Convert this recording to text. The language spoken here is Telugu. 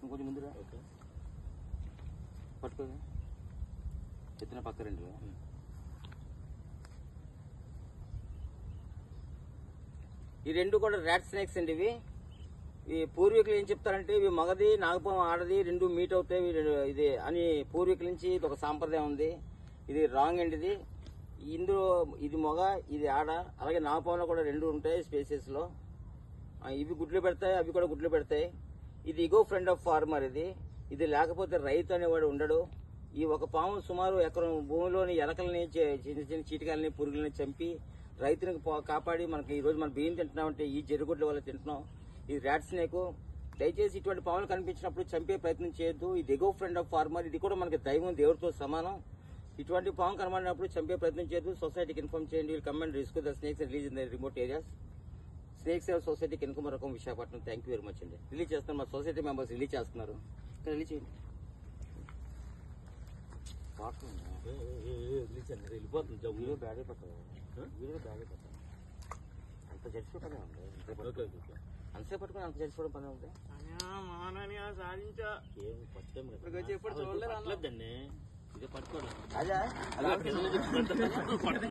ఇంకొంచెం ముందురా. పట్టుకో, ఎత్తిన పక్క రెండు. ఈ రెండు కూడా ర్యాట్ స్నేక్స్ అండి. ఇవి ఈ పూర్వీకులు ఏం చెప్తారంటే ఇవి మగది నాగపాము ఆడది రెండు మీట్ అవుతాయి ఇది అని పూర్వీకుల నుంచి ఇది ఒక సాంప్రదాయం ఉంది. ఇది రాంగ్ అండి. ఇందులో ఇది మగ ఇది ఆడ. అలాగే నాగపాములో కూడా రెండు ఉంటాయి స్పేసెస్ లో. ఇవి గుడ్లు పెడతాయి, అవి కూడా గుడ్లు పెడతాయి. ఇది ఇగో ఫ్రెండ్ ఆఫ్ ఫార్మర్. ఇది లేకపోతే రైతు అనేవాడు ఉండడు. ఈ ఒక పాము సుమారు ఎకరం భూమిలోని ఎలకల్ని చిన్న చిన్న చీటికల్ని పురుగుల్ని చంపి రైతుని కాపాడి మనకి ఈ రోజు మనం బియ్యం తింటున్నామంటే ఈ జరుగుడ్ల వల్ల తింటున్నాం. ఇది ర్యాట్ స్నేక్. దయచేసి ఇటువంటి పాములు కనిపించినప్పుడు చంపే ప్రయత్నం చేయొద్దు. ఇది ఎగో ఫ్రెండ్ ఆఫ్ ఫార్మర్. ఇది కూడా మనకి దైవం, దేవుడితో సమానం. ఇటువంటి పాము కనబడినప్పుడు చంపే ప్రయత్నం చేయొద్దు. సొసైటీకి ఇన్ఫార్మ్ చేయండి. Will come and rescue the snakes release in the remote areas. Snake save సొసైటీకి ఇన్కమ్ రకం Visakhapatnam. Thank you very much అండి. రిలీజ్ చేస్తున్నారు, మా సొసైటీ మెంబర్స్ రిలీజ్ చేస్తున్నారు. రిలీజ్ చేయండి. వెళ్ళిపోతుంది. వీడియో బ్యాడ్ అయిపోతుంది. వీడియో బ్యాడ్ అయిపోతుంది. అంత చచ్చిపోయి అంతసేపు పట్టుకుని అంత చచ్చిపోవడం పని ఉంది. ఏం కొత్త చూడలేదండి. ఇదే పట్టుకోవడం.